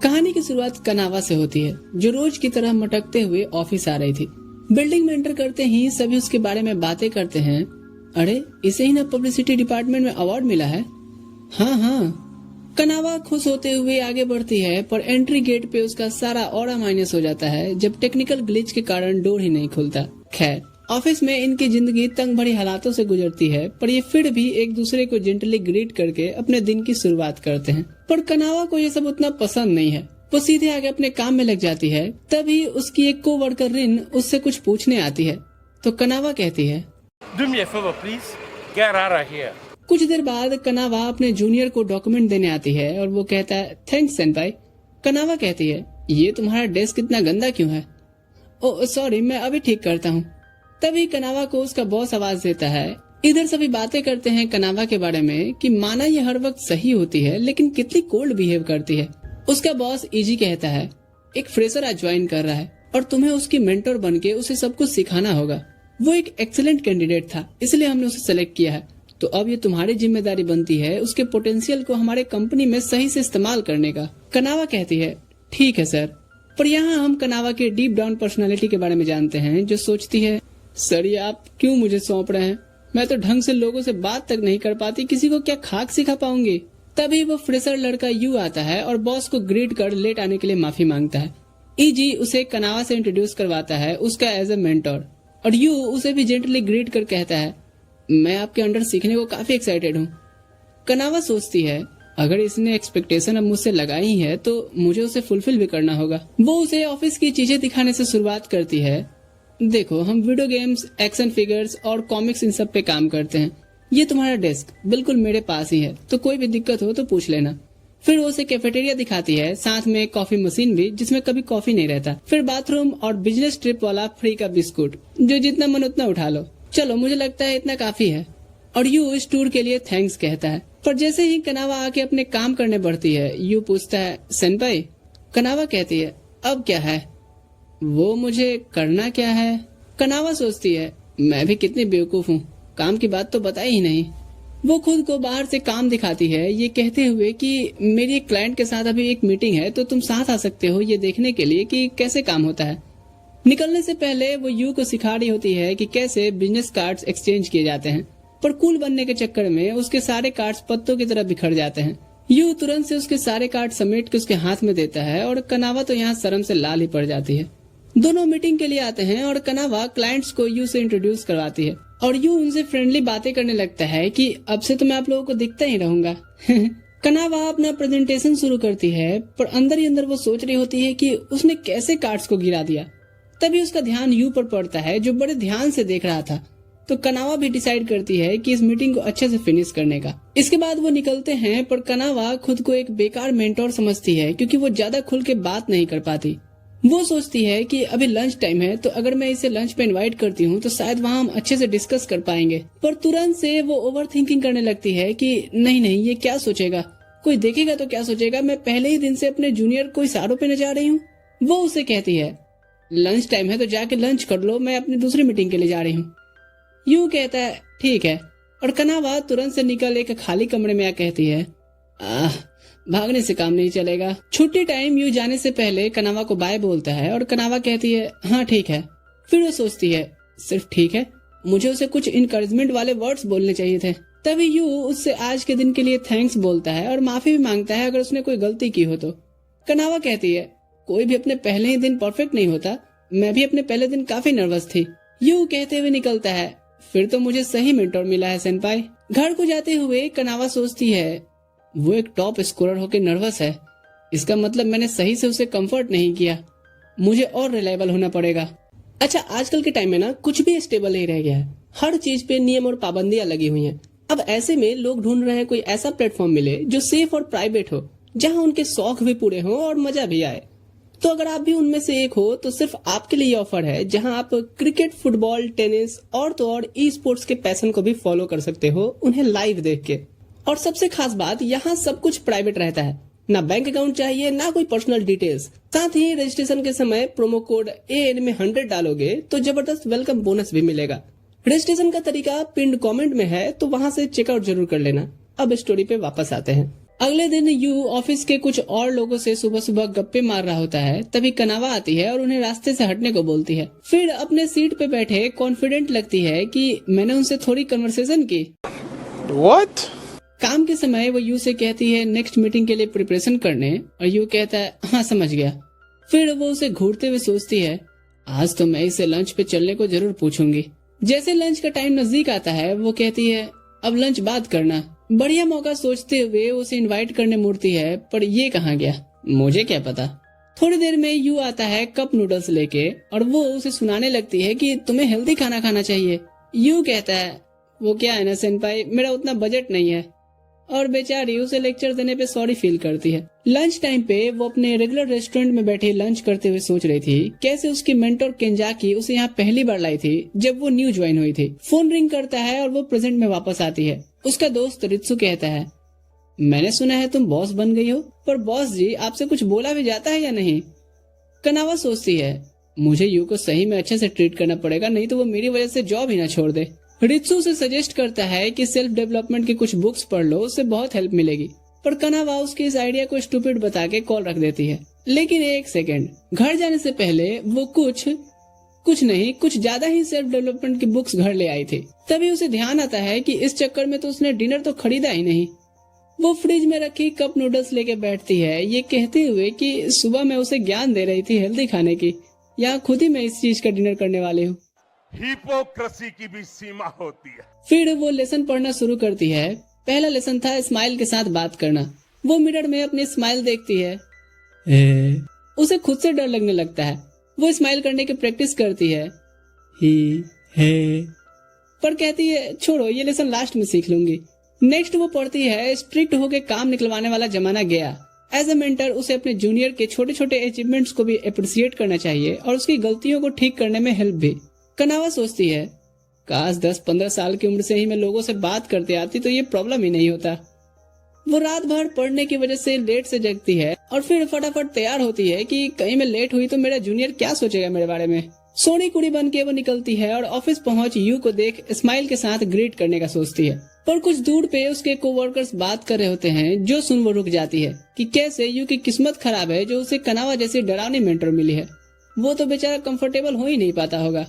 कहानी की शुरुआत कनावा से होती है, जो रोज की तरह मटकते हुए ऑफिस आ रही थी। बिल्डिंग में एंटर करते ही सभी उसके बारे में बातें करते हैं। अरे, इसे ही ना पब्लिसिटी डिपार्टमेंट में अवार्ड मिला है। हाँ। कनावा खुश होते हुए आगे बढ़ती है, पर एंट्री गेट पे उसका सारा ऑरा माइनस हो जाता है जब टेक्निकल ग्लिच के कारण डोर ही नहीं खुलता। खैर, ऑफिस में इनकी जिंदगी तंग भरी हालातों से गुजरती है, पर ये फिर भी एक दूसरे को जेंटली ग्रीट करके अपने दिन की शुरुआत करते हैं। पर कनावा को ये सब उतना पसंद नहीं है। वो सीधे आगे अपने काम में लग जाती है। तभी उसकी एक कोवर्कर रिन उससे कुछ पूछने आती है, तो कनावा कहती है, Do me a favor, please. Get out of here. कुछ देर बाद कनावा अपने जूनियर को डॉक्यूमेंट देने आती है और वो कहता है, थैंक्स सेनपाई। कनावा कहती है, ये तुम्हारा डेस्क इतना गंदा क्यों है? ओह सॉरी, मैं अभी ठीक करता हूँ। तभी कनावा को उसका बॉस आवाज देता है। इधर सभी बातें करते हैं कनावा के बारे में कि माना ये हर वक्त सही होती है, लेकिन कितनी कोल्ड बिहेव करती है। उसका बॉस इजी कहता है, एक फ्रेशर आज ज्वाइन कर रहा है और तुम्हें उसकी मेंटर बनके उसे सब कुछ सिखाना होगा। वो एक एक्सीलेंट कैंडिडेट था, इसलिए हमने उसे सेलेक्ट किया है। तो अब ये तुम्हारी जिम्मेदारी बनती है उसके पोटेंशियल को हमारे कंपनी में सही से इस्तेमाल करने का। कनावा कहती है, ठीक है सर। पर यहाँ हम कनावा के डीप डाउन पर्सनालिटी के बारे में जानते हैं, जो सोचती है, सर ये आप क्यों मुझे सौंप रहे हैं? मैं तो ढंग से लोगों से बात तक नहीं कर पाती, किसी को क्या खाक सिखा पाऊंगी। तभी वो फ्रेशर लड़का यू आता है और बॉस को ग्रीट कर लेट आने के लिए माफी मांगता है। ईजी उसे कनावा से इंट्रोड्यूस करवाता है उसका एज ए मेंटर, और यू उसे भी जेंटली ग्रीट कर कहता है, मैं आपके अंडर सीखने को काफी एक्साइटेड हूँ। कनावा सोचती है, अगर इसने एक्सपेक्टेशन अब मुझसे लगाई है तो मुझे उसे फुलफिल भी करना होगा। वो उसे ऑफिस की चीजें दिखाने से शुरुआत करती है। देखो, हम वीडियो गेम्स, एक्शन फिगर्स और कॉमिक्स इन सब पे काम करते हैं। ये तुम्हारा डेस्क बिल्कुल मेरे पास ही है, तो कोई भी दिक्कत हो तो पूछ लेना। फिर वो उसे कैफेटेरिया दिखाती है, साथ में कॉफी मशीन भी जिसमें कभी कॉफी नहीं रहता। फिर बाथरूम और बिजनेस ट्रिप वाला फ्री का बिस्कुट, जो जितना मन उतना उठा लो। चलो, मुझे लगता है इतना काफी है। और यू इस टूर के लिए थैंक्स कहता है। पर जैसे ही कनावा आके अपने काम करने बढ़ती है, यू पूछता है, सेनपाई। कनावा कहती है, अब क्या है? वो मुझे करना क्या है? कनावा सोचती है, मैं भी कितनी बेवकूफ हूँ, काम की बात तो बताई ही नहीं। वो खुद को बाहर से काम दिखाती है, ये कहते हुए कि मेरी एक क्लाइंट के साथ अभी एक मीटिंग है, तो तुम साथ आ सकते हो ये देखने के लिए कि कैसे काम होता है। निकलने से पहले वो यू को सिखा रही होती है कि कैसे बिजनेस कार्ड्स एक्सचेंज किए जाते हैं, पर कूल बनने के चक्कर में उसके सारे कार्ड्स पत्तों की तरह बिखर जाते हैं। यू तुरंत से उसके सारे कार्ड समेट के उसके हाथ में देता है और कनावा तो यहाँ शर्म से लाल ही पड़ जाती है। दोनों मीटिंग के लिए आते हैं और कनावा क्लाइंट्स को यू से इंट्रोड्यूस करवाती है और यू उनसे फ्रेंडली बातें करने लगता है कि अब से तो मैं आप लोगों को दिखता ही रहूंगा। कनावा अपना प्रेजेंटेशन शुरू करती है, पर अंदर ही अंदर वो सोच रही होती है कि उसने कैसे कार्ड्स को गिरा दिया। तभी उसका ध्यान यू पर पड़ता है, जो बड़े ध्यान से देख रहा था। तो कनावा भी डिसाइड करती है कि इस मीटिंग को अच्छे से फिनिश करने का। इसके बाद वो निकलते हैं, पर कनावा खुद को एक बेकार मेंटोर समझती है, क्योंकि वो ज्यादा खुल के बात नहीं कर पाती। वो सोचती है कि अभी लंच टाइम है, तो अगर मैं इसे लंच पे इनवाइट करती हूँ तो शायद वहाँ हम अच्छे से डिस्कस कर पाएंगे। पर तुरंत से वो ओवर थिंकिंग करने लगती है कि नहीं, ये क्या सोचेगा, कोई देखेगा तो क्या सोचेगा, मैं पहले ही दिन से अपने जूनियर को इशारों पे न जा रही हूँ। वो उसे कहती है, लंच टाइम है तो जाके लंच कर लो, मैं अपनी दूसरी मीटिंग के लिए जा रही हूँ। यूं कहता है, ठीक है। और कनावा तुरंत से निकल एक खाली कमरे में आ कहती है, भागने से काम नहीं चलेगा। छुट्टी टाइम यू जाने से पहले कनावा को बाय बोलता है और कनावा कहती है, हाँ ठीक है। फिर वो सोचती है, सिर्फ ठीक है, मुझे उसे कुछ इनकरेजमेंट वाले वर्ड्स बोलने चाहिए थे। तभी यू उससे आज के दिन के लिए थैंक्स बोलता है और माफी भी मांगता है अगर उसने कोई गलती की हो तो। कनावा कहती है, कोई भी अपने पहले ही दिन परफेक्ट नहीं होता, मैं भी अपने पहले दिन काफी नर्वस थी। यू कहते हुए निकलता है, फिर तो मुझे सही मेंटोर मिला है सेनपाई। घर को जाते हुए कनावा सोचती है, वो एक टॉप स्कोरर होकर नर्वस है, इसका मतलब मैंने सही से उसे कंफर्ट नहीं किया, मुझे और रिलायबल होना पड़ेगा। अच्छा, आजकल के टाइम में ना कुछ भी स्टेबल नहीं रह गया है, हर चीज पे नियम और पाबंदियां लगी हुई हैं। अब ऐसे में लोग ढूंढ रहे हैं कोई ऐसा प्लेटफॉर्म मिले जो सेफ और प्राइवेट हो, जहां उनके शौक भी पूरे हो और मजा भी आए। तो अगर आप भी उनमें से एक हो तो सिर्फ आपके लिए ऑफर है, जहां आप क्रिकेट, फुटबॉल, टेनिस और तो और ई स्पोर्ट्स के पैशन को भी फॉलो कर सकते हो, उन्हें लाइव देख के। और सबसे खास बात, यहाँ सब कुछ प्राइवेट रहता है, ना बैंक अकाउंट चाहिए, ना कोई पर्सनल डिटेल्स। साथ ही रजिस्ट्रेशन के समय प्रोमो कोड AN में 100 डालोगे तो जबरदस्त वेलकम बोनस भी मिलेगा। रजिस्ट्रेशन का तरीका पिन्ड कमेंट में है, तो वहाँ से चेकआउट जरूर कर लेना। अब स्टोरी पे वापस आते हैं। अगले दिन यू ऑफिस के कुछ और लोगों से सुबह सुबह गप्पे मार रहा होता है। तभी कनावा आती है और उन्हें रास्ते से हटने को बोलती है। फिर अपने सीट पे बैठे कॉन्फिडेंट लगती है कि मैंने उनसे थोड़ी कन्वर्सेशन की। What? काम के समय वो यू से कहती है नेक्स्ट मीटिंग के लिए प्रिपरेशन करने, और यू कहता है हाँ समझ गया। फिर वो उसे घूरते हुए सोचती है आज तो मैं इसे लंच पे चलने को जरूर पूछूंगी। जैसे लंच का टाइम नजदीक आता है वो कहती है अब लंच बाद करना। बढ़िया मौका सोचते हुए उसे इनवाइट करने मुड़ती है, पर ये कहाँ गया मुझे क्या पता। थोड़ी देर में यू आता है कप नूडल्स लेके, और वो उसे सुनाने लगती है कि तुम्हें हेल्दी खाना खाना चाहिए। यू कहता है वो क्या है ना सेनपाई, मेरा उतना बजट नहीं है, और बेचारी उसे लेक्चर देने पे सॉरी फील करती है। लंच टाइम पे वो अपने रेगुलर रेस्टोरेंट में बैठे लंच करते हुए सोच रही थी कैसे उसकी मेंटर केंजाकी उसे यहाँ पहली बार लाई थी जब वो न्यू ज्वाइन हुई थी। फोन रिंग करता है और वो प्रेजेंट में वापस आती है। उसका दोस्त रित्सु कहता है मैंने सुना है तुम बॉस बन गई हो, पर बॉस जी आपसे कुछ बोला भी जाता है या नहीं। कनावा सोचती है मुझे यू को सही में अच्छे से ट्रीट करना पड़ेगा, नहीं तो वो मेरी वजह से जॉब ही ना छोड़ दे। रित्सु से सजेस्ट करता है कि सेल्फ डेवलपमेंट की कुछ बुक्स पढ़ लो, उससे बहुत हेल्प मिलेगी। पर कनावा उसके इस आइडिया को स्टूपिड बता के कॉल रख देती है। लेकिन एक सेकेंड, घर जाने से पहले वो कुछ ज्यादा ही सेल्फ डेवलपमेंट की बुक्स घर ले आई थी। तभी उसे ध्यान आता है कि इस चक्कर में तो उसने डिनर तो खरीदा ही नहीं। वो फ्रिज में रखी कप नूडल्स लेके बैठती है, ये कहते हुए कि सुबह मैं उसे ज्ञान दे रही थी हेल्दी खाने की, यहाँ खुद ही मैं इस चीज का डिनर करने वाली हूँ। हिपोक्रेसी की भी सीमा होती है। फिर वो लेसन पढ़ना शुरू करती है। पहला लेसन था स्माइल के साथ बात करना। वो मिरर में अपनी स्माइल देखती है, उसे खुद से डर लगने लगता है। वो स्माइल करने की प्रैक्टिस करती है पर कहती है छोड़ो ये लेसन लास्ट में सीख लूंगी। नेक्स्ट वो पढ़ती है स्ट्रिक्ट होके काम निकलवाने वाला जमाना गया। एज ए मेंटर उसे अपने जूनियर के छोटे छोटे अचीवमेंट्स को भी अप्रिशिएट करना चाहिए और उसकी गलतियों को ठीक करने में हेल्प भी। कनावा सोचती है काश 10-15 साल की उम्र से ही मैं लोगों से बात करते आती तो ये प्रॉब्लम ही नहीं होता। वो रात भर पढ़ने की वजह से लेट से जगती है और फिर फटाफट तैयार होती है कि कहीं मैं लेट हुई तो मेरा जूनियर क्या सोचेगा मेरे बारे में। सोनी कुड़ी बन के वो निकलती है और ऑफिस पहुंच यू को देख स्माइल के साथ ग्रीट करने का सोचती है। पर कुछ दूर पे उसके कोवर्कर्स बात कर रहे होते हैं, जो सुन वो रुक जाती है कि कैसे यू की किस्मत खराब है जो उसे कनावा जैसी डरावनी मेंटर मिली है। वो तो बेचारा कंफर्टेबल हो ही नहीं पाता होगा।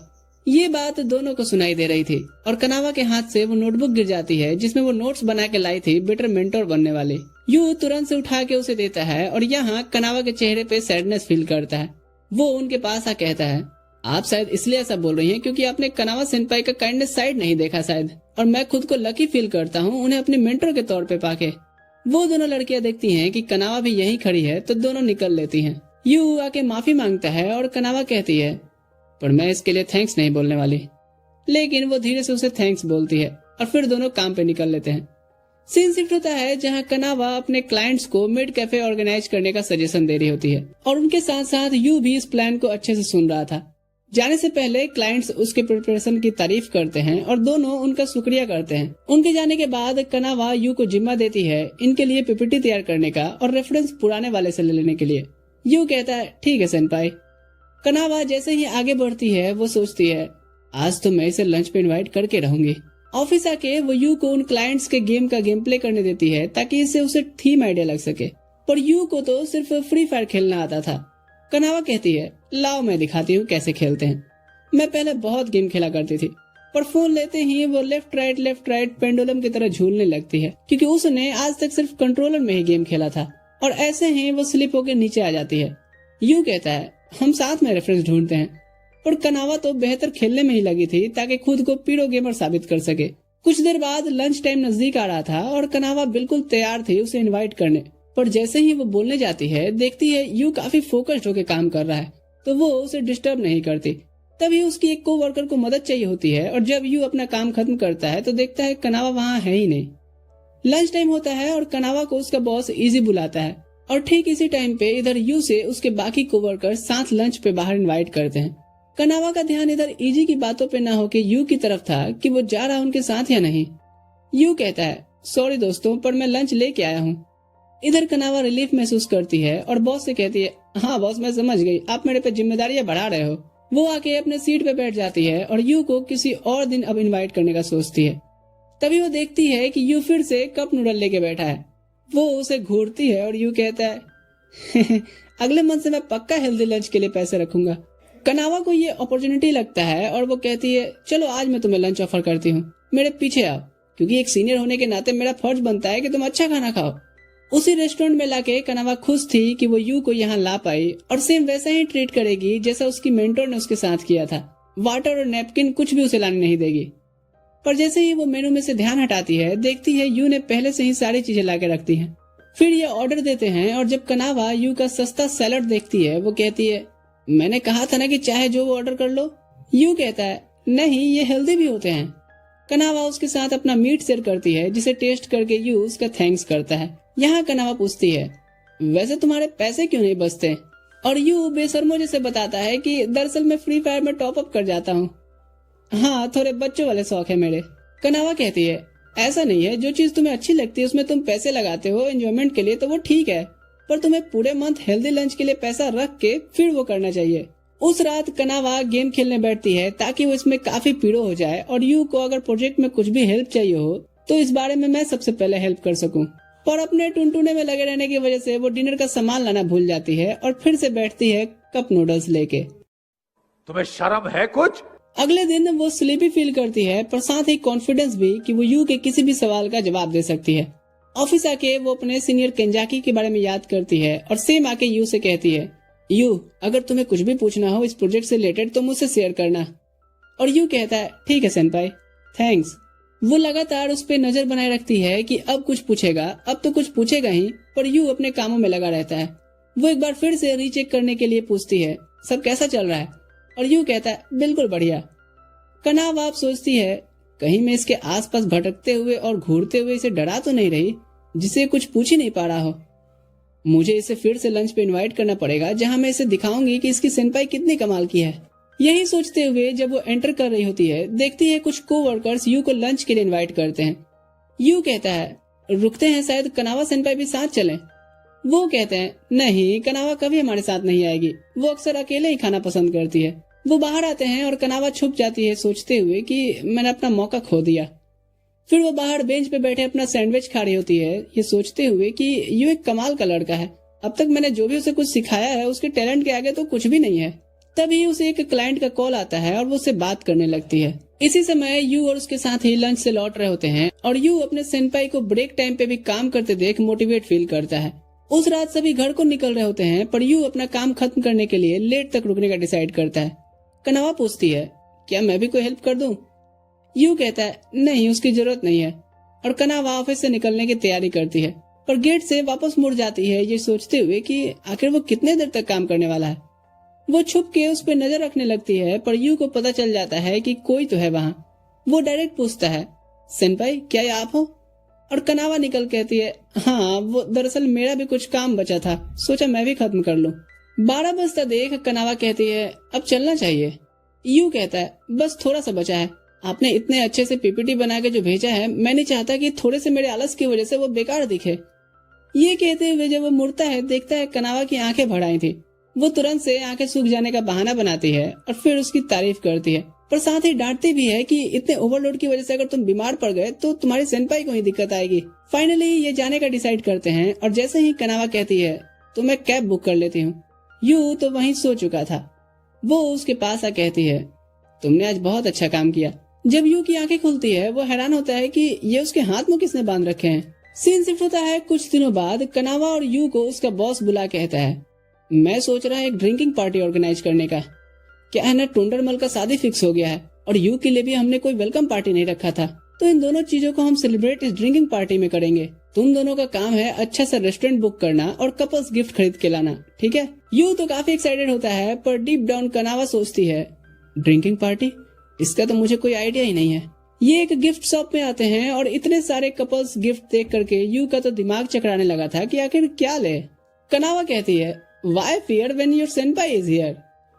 ये बात दोनों को सुनाई दे रही थी और कनावा के हाथ से वो नोटबुक गिर जाती है जिसमें वो नोट्स बना के लाई थी बेटर मेंटर बनने वाले। यू तुरंत से उठा के उसे देता है और यहाँ कनावा के चेहरे पे सैडनेस फील करता है। वो उनके पास आ कहता है आप शायद इसलिए ऐसा बोल रही हैं क्योंकि आपने कनावा सेनपाई का काइंडनेस साइड नहीं देखा शायद, और मैं खुद को लकी फील करता हूँ उन्हें अपने मेंटर के तौर पे पाके। वो दोनों लड़कियां देखती हैं कि कनावा भी यहीं खड़ी है तो दोनों निकल लेती हैं। यू आके माफी मांगता है और कनावा कहती है पर मैं इसके लिए थैंक्स नहीं बोलने वाली, लेकिन वो धीरे से उसे थैंक्स बोलती है और फिर दोनों काम पे निकल लेते हैं। सीन शिफ्ट होता है जहाँ कनावा अपने क्लाइंट्स को मिड कैफे ऑर्गेनाइज करने का सजेशन दे रही होती है और उनके साथ साथ यू भी इस प्लान को अच्छे से सुन रहा था। जाने से पहले क्लाइंट्स उसके प्रिपरेशन की तारीफ करते हैं और दोनों उनका शुक्रिया करते हैं। उनके जाने के बाद कनावा यू को जिम्मा देती है इनके लिए पीपीटी तैयार करने का और रेफरेंस पुराने वाले से ले लेने के लिए। यू कहता है ठीक है सेनपाई। कनावा जैसे ही आगे बढ़ती है वो सोचती है आज तो मैं इसे लंच पे इनवाइट करके रहूंगी। ऑफिस आके वो यू को उन क्लाइंट्स के गेम का गेम प्ले करने देती है ताकि इससे उसे थीम आइडिया लग सके, पर यू को तो सिर्फ फ्री फायर खेलना आता था। कनावा कहती है लाओ मैं दिखाती हूँ कैसे खेलते हैं। मैं पहले बहुत गेम खेला करती थी, पर फोन लेते ही वो लेफ्ट राइट पेंडुलम की तरह झूलने लगती है क्योंकि उसने आज तक सिर्फ कंट्रोलर में ही गेम खेला था, और ऐसे ही वो स्लिप होकर नीचे आ जाती है। यू कहता है हम साथ में रेफरेंस ढूंढते हैं, पर कनावा तो बेहतर खेलने में ही लगी थी ताकि खुद को पीरो गेमर साबित कर सके। कुछ देर बाद लंच टाइम नजदीक आ रहा था और कनावा बिल्कुल तैयार थी उसे इनवाइट करने, पर जैसे ही वो बोलने जाती है देखती है यू काफी फोकस्ड होकर काम कर रहा है तो वो उसे डिस्टर्ब नहीं करती। तभी उसकी एक कोवर्कर को मदद चाहिए होती है और जब यू अपना काम खत्म करता है तो देखता है कनावा वहाँ है ही नहीं। लंच टाइम होता है और कनावा को उसका बॉस इजी बुलाता है और ठीक इसी टाइम पे इधर यू से उसके बाकी कोवर्कर साथ लंच पे बाहर इनवाइट करते हैं। कनावा का ध्यान इधर इजी की बातों पे ना होके यू की तरफ था कि वो जा रहा उनके साथ या नहीं। यू कहता है सॉरी दोस्तों पर मैं लंच लेके आया हूँ। इधर कनावा रिलीफ महसूस करती है और बॉस से कहती है हाँ बॉस मैं समझ गई, आप मेरे पे जिम्मेदारियां बढ़ा रहे हो। वो आके अपने सीट पे बैठ जाती है और यू को किसी और दिन अब इनवाइट करने का सोचती है। तभी वो देखती है कि यू फिर से कप नूडल लेके बैठा है। वो उसे घूरती है और यू कहता है अगले मंथ से मैं पक्का हेल्दी लंच के लिए पैसे रखूंगा। कनावा को ये अपॉर्चुनिटी लगता है और वो कहती है चलो आज मैं तुम्हें लंच ऑफर करती हूँ, मेरे पीछे आओ, क्योंकि एक सीनियर होने के नाते मेरा फर्ज बनता है कि तुम अच्छा खाना खाओ। उसी रेस्टोरेंट में लाके कनावा खुश थी कि वो यू को यहाँ ला पाई और सेम वैसा ही ट्रीट करेगी जैसा उसकी मेंटोर ने उसके साथ किया था। वाटर और नैपकिन कुछ भी उसे लाने नहीं देगी। पर जैसे ही वो मेनू में से ध्यान हटाती है, देखती है यू ने पहले से ही सारी चीजें लाके रखती हैं। फिर ये ऑर्डर देते हैं और जब कनावा यू का सस्ता सैलड देखती है, वो कहती है मैंने कहा था ना कि चाहे जो वो ऑर्डर कर लो। यू कहता है नहीं, ये हेल्दी भी होते हैं। कनावा उसके साथ अपना मीट शेयर करती है जिसे टेस्ट करके यू उसका थैंक्स करता है। यहाँ कनावा पूछती है वैसे तुम्हारे पैसे क्यों नहीं बचते, और यू बेशर्मो जैसे बताता है कि दरअसल मैं फ्री फायर में टॉप अप कर जाता हूँ। हाँ, थोड़े बच्चों वाले शौक है मेरे। कनावा कहती है ऐसा नहीं है, जो चीज तुम्हें अच्छी लगती है उसमें तुम पैसे लगाते हो एंजॉयमेंट के लिए तो वो ठीक है, पर तुम्हें पूरे मंथ हेल्दी लंच के लिए पैसा रख के फिर वो करना चाहिए। उस रात कनावा गेम खेलने बैठती है ताकि वो इसमें काफी पीड़ो हो जाए और यू को अगर प्रोजेक्ट में कुछ भी हेल्प चाहिए हो तो इस बारे में मैं सबसे पहले हेल्प कर सकूं। पर अपने टुनटुने में लगे रहने की वजह से वो डिनर का सामान लाना भूल जाती है और फिर से बैठती है कप नूडल्स लेके। तुम्हें शर्म है कुछ? अगले दिन वो स्लीपी फील करती है पर साथ ही कॉन्फिडेंस भी कि वो यू के किसी भी सवाल का जवाब दे सकती है। ऑफिस आके वो अपने सीनियर केंजाकी के बारे में याद करती है और सेम आके यू से कहती है यू अगर तुम्हें कुछ भी पूछना हो इस प्रोजेक्ट से रिलेटेड तो मुझसे शेयर करना। और यू कहता है ठीक है सेनपाई, थैंक्स। वो लगातार उस पे नजर बनाए रखती है कि अब कुछ पूछेगा, अब तो कुछ पूछेगा ही, पर यू अपने कामों में लगा रहता है। वो एक बार फिर से रीचेक करने के लिए पूछती है सब कैसा चल रहा है, और यू कहता है बिल्कुल बढ़िया। कनावा आप सोचती है कहीं मैं इसके आसपास भटकते हुए और घूरते हुए इसे डरा तो नहीं रही जिसे कुछ पूछ ही नहीं पा रहा हो। मुझे इसे फिर से लंच पे इनवाइट करना पड़ेगा जहां मैं इसे दिखाऊंगी कि इसकी सेनपाई कितनी कमाल की है। यही सोचते हुए जब वो एंटर कर रही होती है, देखती है कुछ कोवर्कर्स यू को लंच के लिए इनवाइट करते हैं। यू कहता है रुकते हैं, शायद कनावा सेनपाई भी साथ चलें। वो कहते हैं नहीं, कनावा कभी हमारे साथ नहीं आएगी, वो अक्सर अकेले ही खाना पसंद करती है। वो बाहर आते हैं और कनावा छुप जाती है सोचते हुए कि मैंने अपना मौका खो दिया। फिर वो बाहर बेंच पे बैठे अपना सैंडविच खा रही होती है, ये सोचते हुए कि यू एक कमाल का लड़का है, अब तक मैंने जो भी उसे कुछ सिखाया है उसके टैलेंट के आगे तो कुछ भी नहीं है। तभी उसे एक क्लाइंट का कॉल आता है और वो उससे बात करने लगती है। इसी समय यू और उसके साथ ही लंच से लौट रहे होते हैं और यू अपने सेनपाई को ब्रेक टाइम पे भी काम करते देख मोटिवेट फील करता है। उस रात सभी घर को निकल रहे होते हैं पर यू अपना काम खत्म करने के लिए लेट तक रुकने का डिसाइड करता है। कनावा पूछती है क्या मैं भी कोई हेल्प कर दूं? यू कहता है नहीं, उसकी जरूरत नहीं है, और कनावा ऑफिस से निकलने की तैयारी करती है पर गेट से वापस मुड़ जाती है ये सोचते हुए कि आखिर वो कितने देर तक काम करने वाला है। वो छुप के उस पर नजर रखने लगती है पर यू को पता चल जाता है कि कोई तो है वहाँ। वो डायरेक्ट पूछता है सेनपाई क्या ये आप हो? और कनावा निकल कहती है हाँ, वो दरअसल मेरा भी कुछ काम बचा था, सोचा मैं भी खत्म कर लूं। 12 बजता देख कनावा कहती है अब चलना चाहिए। यू कहता है बस थोड़ा सा बचा है, आपने इतने अच्छे से पीपीटी बना के जो भेजा है, मैं नहीं चाहता कि थोड़े से मेरे आलस की वजह से वो बेकार दिखे। ये कहते हुए जब वो मुड़ता है देखता है कनावा की आंखें भर आई थी। वो तुरंत से आंखें सूख जाने का बहाना बनाती है और फिर उसकी तारीफ करती है, पर साथ ही डांटती भी है कि इतने ओवरलोड की वजह से अगर तुम बीमार पड़ गए तो तुम्हारी सेनपाई को ही दिक्कत आएगी। फाइनली ये जाने का डिसाइड करते हैं और जैसे ही कनावा कहती है तो मैं कैब बुक कर लेती हूँ। यू तो वहीं सो चुका था। वो उसके पास आ कहती है तुमने आज बहुत अच्छा काम किया। जब यू की आंखें खुलती है वो हैरान होता है कि ये उसके हाथ में किसने बांध रखे हैं। सीन शिफ्ट होता है कुछ दिनों बाद। कनावा और यू को उसका बॉस बुला कहता है मैं सोच रहा है एक ड्रिंकिंग पार्टी ऑर्गेनाइज करने का। क्या है ना, टोंडरमल का शादी फिक्स हो गया है और यू के लिए भी हमने कोई वेलकम पार्टी नहीं रखा था, तो इन दोनों चीजों को हम सेलिब्रेट इस ड्रिंकिंग पार्टी में करेंगे। तुम दोनों का काम है अच्छा सा रेस्टोरेंट बुक करना और कपल्स गिफ्ट खरीद के लाना, ठीक है? यू तो काफी एक्साइटेड होता है पर डीप डाउन कनावा सोचती है ड्रिंकिंग पार्टी, इसका तो मुझे कोई आइडिया ही नहीं है। ये एक गिफ्ट शॉप में आते हैं और इतने सारे कपल्स गिफ्ट देख करके यू का तो दिमाग चकराने लगा था कि आखिर क्या ले। कनावा कहती है why fear when your senpai is here,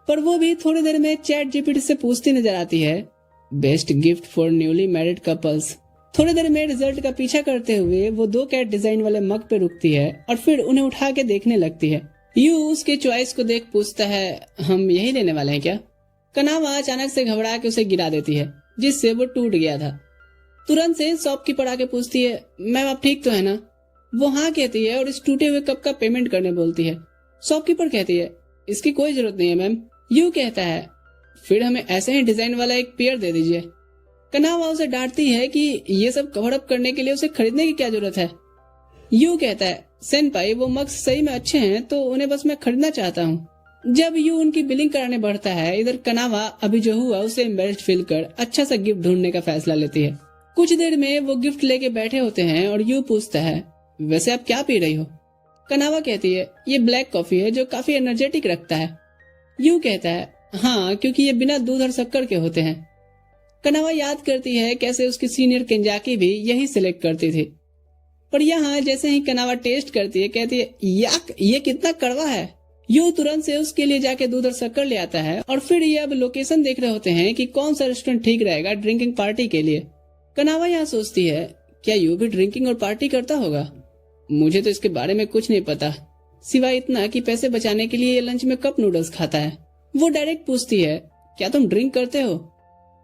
पर वो भी थोड़ी देर में चैट जीपीटी से पूछती नजर आती है best gift for newly married couples. थोड़ी देर में रिजल्ट का पीछा करते हुए वो 2 कैट डिजाइन वाले मग पे रुकती है और फिर उन्हें उठा के देखने लगती है। यू उसके चॉइस को देख पूछता है हम यही लेने वाले हैं क्या? कनावा अचानक से घबरा के उसे गिरा देती है जिससे वो टूट गया था। तुरंत से शॉपकीपर आके पूछती है मैम आप ठीक तो है ना? वो हाँ कहती है और इस टूटे हुए कप का पेमेंट करने बोलती है। शॉपकीपर कहती है, इसकी कोई जरूरत नहीं है मैम। यू कहता है, फिर हमें ऐसे ही डिजाइन वाला एक पेयर दे दीजिए। कनावा उसे डांटती है कि ये सब कवर अप करने के लिए उसे खरीदने की क्या जरूरत है। यू कहता है, सेनपाई वो मग्स सही में अच्छे हैं तो उन्हें बस मैं खरीदना चाहता हूँ। जब यू उनकी बिलिंग कराने बढ़ता है, इधर कनावा अभी जो हुआ उसे एम्बेरस्ड फील कर अच्छा सा गिफ्ट ढूंढने का फैसला लेती है। कुछ देर में वो गिफ्ट लेके बैठे होते हैं और यू पूछता है, वैसे आप क्या पी रही हो? कनावा कहती है, ये ब्लैक कॉफी है जो काफी एनर्जेटिक रखता है। यू कहता है, हाँ क्योंकि ये बिना दूध और शक्कर के होते हैं। कनावा याद करती है कैसे उसकी सीनियर केंजाकी भी यही सिलेक्ट करती थी, पर यहाँ जैसे ही कनावा टेस्ट करती है कहती है, याक ये कितना कड़वा है। यू तुरंत से उसके लिए जाके दूध और शक्कर ले आता है और फिर ये अब लोकेशन देख रहे होते हैं कि कौन सा रेस्टोरेंट ठीक रहेगा ड्रिंकिंग पार्टी के लिए। कनावा यहाँ सोचती है, क्या यू भी ड्रिंकिंग और पार्टी करता होगा? मुझे तो इसके बारे में कुछ नहीं पता, सिवाय इतना कि पैसे बचाने के लिए ये लंच में कप नूडल्स खाता है। वो डायरेक्ट पूछती है, क्या तुम ड्रिंक करते हो?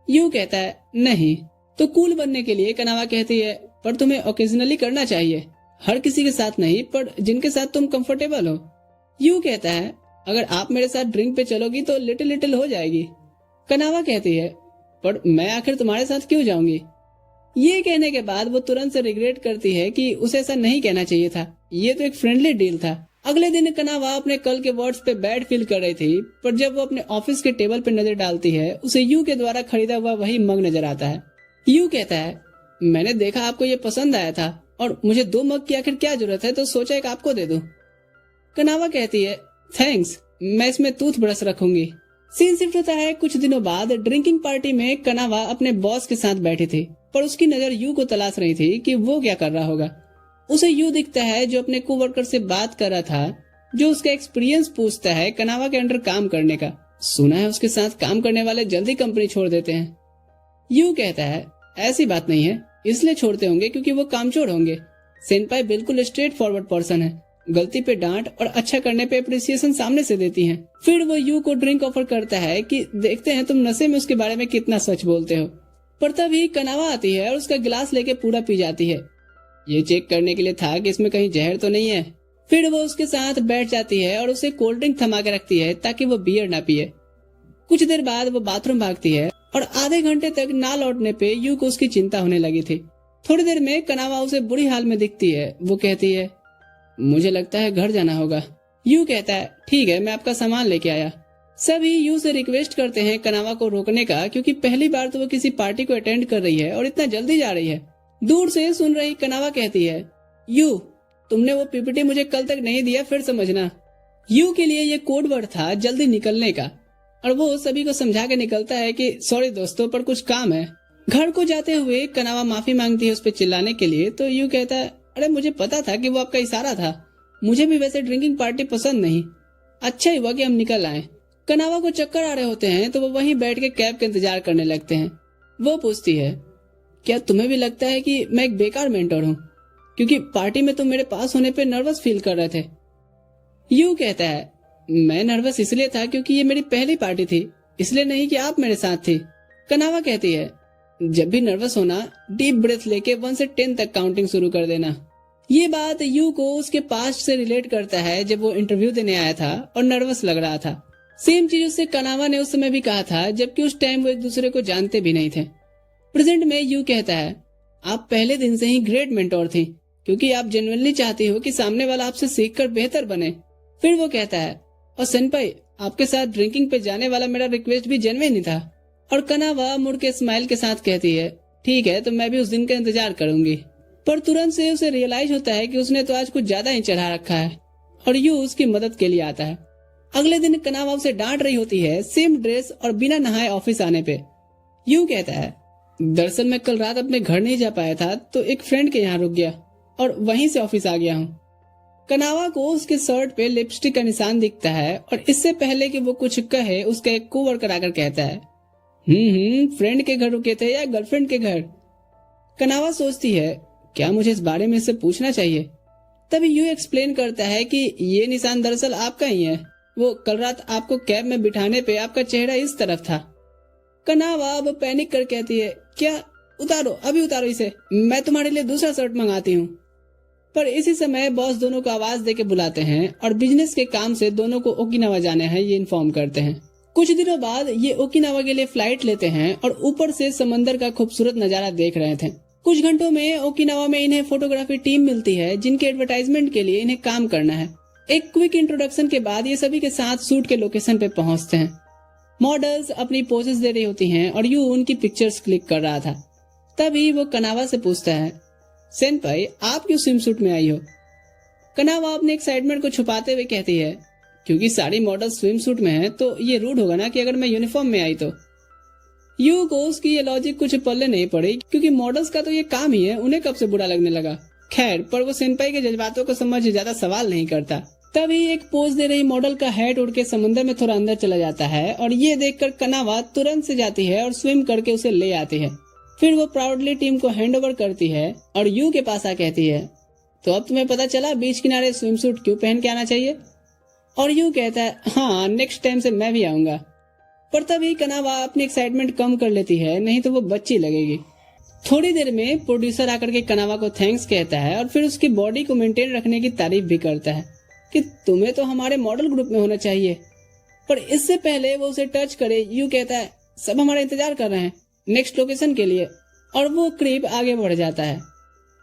यू कहता है, नहीं। तो कूल बनने के लिए कनावा कहती है, पर तुम्हें ओकेजनली करना चाहिए, हर किसी के साथ नहीं, पर जिनके साथ तुम कंफर्टेबल हो। यू कहता है, अगर आप मेरे साथ ड्रिंक पे चलोगी तो लिटिल लिटिल हो जाएगी। कनावा कहती है, पर मैं आखिर तुम्हारे साथ क्यों जाऊंगी? ये कहने के बाद वो तुरंत से रिग्रेट करती है कि उसे ऐसा नहीं कहना चाहिए था, ये तो एक फ्रेंडली डील था। अगले दिन कनावा अपने कल के वर्ड्स पे बैड फील कर रही थी, पर जब वो अपने ऑफिस के टेबल पे नजर डालती है, उसे यू के द्वारा खरीदा हुआ वही मग नजर आता है। यू कहता है, मैंने देखा आपको ये पसंद आया था और मुझे 2 मग की आखिर क्या जरूरत है, तो सोचा एक आपको दे दूं। कनावा कहती है, थैंक्स, मैं इसमें टूथब्रश रखूंगी। सीन शिफ्ट होता है कुछ दिनों बाद। ड्रिंकिंग पार्टी में कनावा अपने बॉस के साथ बैठी थी, पर उसकी नजर यू को तलाश रही थी कि वो क्या कर रहा होगा। उसे यू दिखता है जो अपने कोवर्कर से बात कर रहा था, जो उसका एक्सपीरियंस पूछता है कनावा के अंडर काम करने का। सुना है उसके साथ काम करने वाले जल्दी कंपनी छोड़ देते हैं। यू कहता है, ऐसी बात नहीं है, इसलिए छोड़ते होंगे क्योंकि वो कामचोर होंगे। सेनपाई बिल्कुल स्ट्रेट फॉरवर्ड पर्सन है, गलती पे डांट और अच्छा करने पे अप्रिसिएशन सामने से देती हैं। फिर वो यू को ड्रिंक ऑफर करता है कि देखते हैं तुम नशे में उसके बारे में कितना सच बोलते हो। पर तभी कनावा आती है और उसका गिलास लेके पूरा पी जाती है। ये चेक करने के लिए था कि इसमें कहीं जहर तो नहीं है। फिर वो उसके साथ बैठ जाती है और उसे कोल्ड ड्रिंक थमा के रखती है ताकि वो बियर ना पिए। कुछ देर बाद वो बाथरूम भागती है और आधे घंटे तक ना लौटने पे यू को उसकी चिंता होने लगी थी। थोड़ी देर में कनावा उसे बुरी हाल में दिखती है। वो कहती है, मुझे लगता है घर जाना होगा। यू कहता है, ठीक है, मैं आपका सामान लेके आया। सभी यू से रिक्वेस्ट करते हैं कनावा को रोकने का, क्योंकि पहली बार तो वो किसी पार्टी को अटेंड कर रही है और इतना जल्दी जा रही है। दूर से सुन रही कनावा कहती है, यू तुमने वो पीपीटी मुझे कल तक नहीं दिया, फिर समझना। यू के लिए ये कोड वर्ड था जल्दी निकलने का, और वो सभी को समझा के निकलता है कि सॉरी दोस्तों, पर कुछ काम है। घर को जाते हुए कनावा माफी मांगती है उस पर चिल्लाने के लिए, तो यू कहता है, अरे मुझे पता था कि वो आपका इशारा था, मुझे भी वैसे ड्रिंकिंग पार्टी पसंद नहीं, अच्छा ही हुआ कि हम निकल आए। कनावा को चक्कर आ रहे होते हैं तो वो वहीं बैठ के कैब का इंतजार करने लगते हैं। वो पूछती है, क्या तुम्हें भी लगता है कि मैं एक बेकार मेंटर हूँ, क्योंकि पार्टी में तुम मेरे पास होने पे नर्वस फील कर रहे थे? यू कहता है, मैं नर्वस इसलिए था क्योंकि ये मेरी पहली पार्टी थी, इसलिए नहीं कि आप मेरे साथ थी। कनावा कहती है, जब भी नर्वस होना डीप ब्रेथ लेके 1 से 10 तक काउंटिंग शुरू कर देना। ये बात यू को उसके पास्ट से रिलेट करता है, जब वो इंटरव्यू देने आया था और नर्वस लग रहा था। सेम चीज उससे कनावा ने उस समय भी कहा था, जबकि उस टाइम वो एक दूसरे को जानते भी नहीं थे। प्रेजेंट में यू कहता है, आप पहले दिन से ही ग्रेट मेंटोर थी, क्योंकि आप जेन्युइनली चाहती हो कि सामने वाला आपसे सीखकर बेहतर बने। फिर वो कहता है, और सेनपाई आपके साथ ड्रिंकिंग पे जाने वाला मेरा रिक्वेस्ट भी जेन्युइन ही था। और कनावा मुड़ के स्माइल के साथ कहती है, ठीक है, तो मैं भी उस दिन का इंतजार करूंगी। पर तुरंत से उसे रियलाइज होता है कि उसने तो आज कुछ ज्यादा ही चढ़ा रखा है, और यू उसकी मदद के लिए आता है। अगले दिन कनावा उसे डांट रही होती है, सेम ड्रेस और बिना नहाए ऑफिस आने पे। यू कहता है, दरअसल मैं कल रात अपने घर नहीं जा पाया था, तो एक फ्रेंड के यहाँ रुक गया और वहीं से ऑफिस आ गया हूँ। कनावा को उसके शर्ट पे लिपस्टिक का निशान दिखता है, और इससे पहले कि वो कुछ कहे, उसका एक कोवर्कर आकर कहता है, फ्रेंड के घर रुके थे या गर्लफ्रेंड के घर? कनावा सोचती है, क्या मुझे इस बारे में इससे पूछना चाहिए? तभी यू एक्सप्लेन करता है कि ये निशान दरअसल आपका ही है, वो कल रात आपको कैब में बिठाने पे आपका चेहरा इस तरफ था। कनावा अब पैनिक कर कहती है, क्या? उतारो, अभी उतारो इसे, मैं तुम्हारे लिए दूसरा शर्ट मंगाती हूँ। पर इसी समय बॉस दोनों को आवाज देके बुलाते हैं और बिजनेस के काम से दोनों को ओकिनावा जाने हैं ये इन्फॉर्म करते हैं। कुछ दिनों बाद ये ओकिनावा के लिए फ्लाइट लेते हैं और ऊपर से समंदर का खूबसूरत नजारा देख रहे थे। कुछ घंटों में ओकिनावा में इन्हें फोटोग्राफी टीम मिलती है जिनके एडवर्टाइजमेंट के लिए इन्हें काम करना है। एक क्विक इंट्रोडक्शन के बाद ये सभी के साथ शूट के लोकेशन पे पहुंचते हैं। मॉडल्स अपनी पोजेस दे रही होती हैं और यू उनकी पिक्चर्स क्लिक कर रहा था। तभी वो कनावा से पूछता है, सेनपाई आप क्यों स्विम सूट में आई हो? कनावा अपने एक्साइटमेंट को छुपाते हुए कहती है, क्योंकि सारी मॉडल्स स्विम सूट में है तो ये रूड होगा ना कि अगर मैं यूनिफॉर्म में आई तो। यू को उसकी ये लॉजिक कुछ पल्ले नहीं पड़ी क्योंकि मॉडल्स का तो ये काम ही है, उन्हें कब से बुरा लगने लगा। खैर, पर वो सेनपाई के जज्बातों को समझ ज्यादा सवाल नहीं करता। तभी एक पोज दे रही मॉडल का हेड उड़ के समंदर में थोड़ा अंदर चला जाता है और ये देखकर कनावा तुरंत से जाती है और स्विम करके उसे ले आती है। फिर वो प्राउडली टीम को हैंड ओवर करती है और यू के पास आ कहती है, तो अब तुम्हें पता चला बीच किनारे स्विम सूट क्यों पहन के आना चाहिए? और यू कहता है, हाँ नेक्स्ट टाइम से मैं भी आऊंगा। पर तभी कनावा अपनी एक्साइटमेंट कम कर लेती है, नहीं तो वो बच्ची लगेगी। थोड़ी देर में प्रोड्यूसर आकर के कनावा को थैंक्स कहता है और फिर उसकी बॉडी को मेंटेन रखने की तारीफ भी करता है कि तुम्हें तो हमारे मॉडल ग्रुप में होना चाहिए। पर इससे पहले वो उसे टच करे, यू कहता है, सब हमारा इंतजार कर रहे हैं नेक्स्ट लोकेशन के लिए, और वो क्रीप आगे बढ़ जाता है।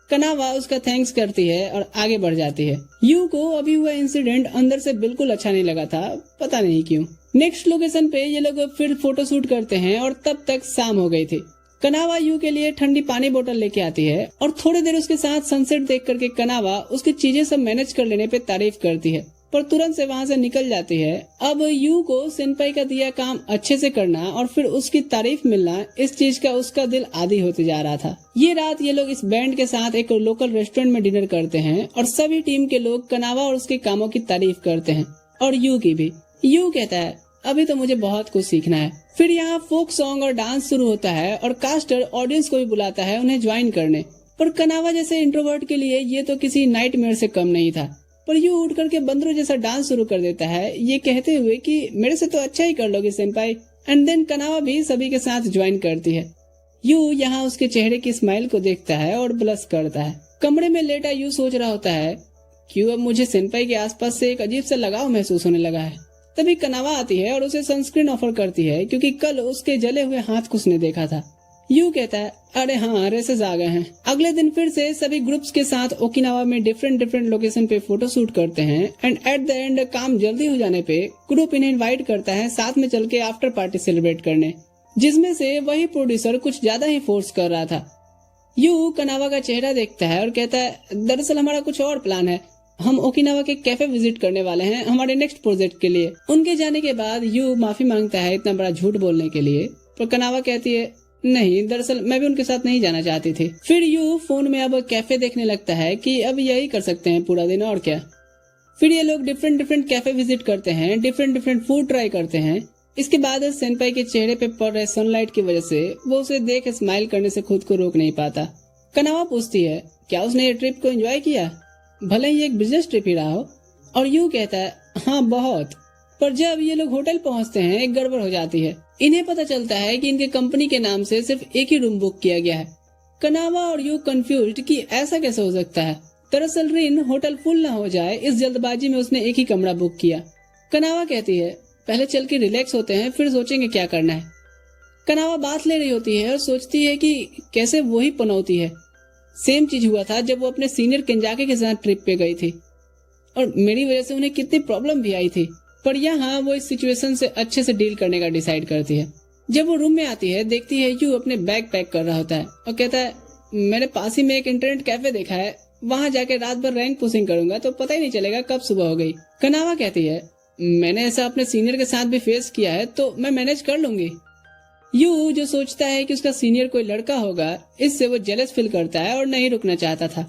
कनावा उसका थैंक्स करती है और आगे बढ़ जाती है। यू को अभी हुआ इंसिडेंट अंदर से बिल्कुल अच्छा नहीं लगा था, पता नहीं क्यों। नेक्स्ट लोकेशन पे ये लोग फिर फोटो शूट करते हैं और तब तक शाम हो गई थी। कनावा यू के लिए ठंडी पानी बोतल लेके आती है और थोड़ी देर उसके साथ सनसेट देख करके कनावा उसकी चीजें सब मैनेज कर लेने पे तारीफ करती है, पर तुरंत से वहाँ से निकल जाती है। अब यू को सेनपाई का दिया काम अच्छे से करना और फिर उसकी तारीफ मिलना, इस चीज का उसका दिल आदी होते जा रहा था। ये रात ये लोग इस बैंड के साथ एक लोकल रेस्टोरेंट में डिनर करते हैं और सभी टीम के लोग कनावा और उसके कामों की तारीफ करते हैं और यू की भी। यू कहता है, अभी तो मुझे बहुत कुछ सीखना है। फिर यहाँ फोक सॉन्ग और डांस शुरू होता है और कास्टर ऑडियंस को भी बुलाता है उन्हें ज्वाइन करने। पर कनावा जैसे इंट्रोवर्ट के लिए ये तो किसी नाइटमेयर से कम नहीं था। पर यू उठ करके बंदरों जैसा डांस शुरू कर देता है, ये कहते हुए कि मेरे से तो अच्छा ही कर लोगे सेनपाई। एंड देन कनावा भी सभी के साथ ज्वाइन करती है। यू यहाँ उसके चेहरे की स्माइल को देखता है और ब्लश करता है। कमरे में लेटा यू सोच रहा होता है, क्यों अब मुझे सेनपाई के आसपास से एक अजीब सा लगाव महसूस होने लगा है। तभी कनावा आती है और उसे सनस्क्रीन ऑफर करती है क्योंकि कल उसके जले हुए हाथ को उसने देखा था। यू कहता है, अरे हाँ रेसेस आ गए हैं। अगले दिन फिर से सभी ग्रुप्स के साथ ओकिनावा में डिफरेंट लोकेशन पे फोटो शूट करते हैं एंड एट द एंड काम जल्दी हो जाने पे ग्रुप इन्हें इनवाइट करता है साथ में चल के आफ्टर पार्टी सेलिब्रेट करने, जिसमें से वही प्रोड्यूसर कुछ ज्यादा ही फोर्स कर रहा था। यू कनावा का चेहरा देखता है और कहता है, दरअसल हमारा कुछ और प्लान है, हम ओकिनावा के कैफे विजिट करने वाले हैं हमारे नेक्स्ट प्रोजेक्ट के लिए। उनके जाने के बाद यू माफी मांगता है इतना बड़ा झूठ बोलने के लिए, पर कनावा कहती है, नहीं दरअसल मैं भी उनके साथ नहीं जाना चाहती थी। फिर यू फोन में अब कैफे देखने लगता है कि अब यही कर सकते हैं पूरा दिन और क्या। फिर ये लोग डिफरेंट कैफे विजिट करते हैं, डिफरेंट फूड ट्राई करते हैं। इसके बाद सेनपाई के चेहरे पे पड़ रहे सनलाइट की वजह से वो उसे देख स्माइल करने से खुद को रोक नहीं पाता। कनावा पूछती है, क्या उसने ये ट्रिप को एंजॉय किया, भले ही एक बिजनेस ट्रिप ही रहा हो? और यू कहता है, हाँ बहुत। पर जब ये लोग होटल पहुंचते हैं एक गड़बड़ हो जाती है। इन्हें पता चलता है कि इनके कंपनी के नाम से सिर्फ एक ही रूम बुक किया गया है। कनावा और यू कंफ्यूज्ड कि ऐसा कैसे हो सकता है। दरअसल रिन होटल फुल न हो जाए इस जल्दबाजी में उसने एक ही कमरा बुक किया। कनावा कहती है, पहले चल के रिलैक्स होते हैं फिर सोचेंगे क्या करना है। कनावा बात ले रही होती है और सोचती है कि कैसे वो ही पनौती है। सेम चीज हुआ था जब वो अपने सीनियर केंजाके के साथ ट्रिप पे गई थी और मेरी वजह से उन्हें कितनी प्रॉब्लम भी आई थी। पर यहाँ वो इस सिचुएशन से अच्छे से डील करने का डिसाइड करती है। जब वो रूम में आती है देखती है यू अपने बैग पैक कर रहा होता है और कहता है, मैंने पास ही में एक इंटरनेट कैफे देखा है, वहाँ जाके रात भर रैंक पुशिंग करूंगा तो पता ही नहीं चलेगा कब सुबह हो गई। कनावा कहती है, मैंने ऐसा अपने सीनियर के साथ भी फेस किया है तो मैं मैनेज कर लूंगी। यू जो सोचता है कि उसका सीनियर कोई लड़का होगा, इससे वो जेलस फील करता है और नहीं रुकना चाहता था।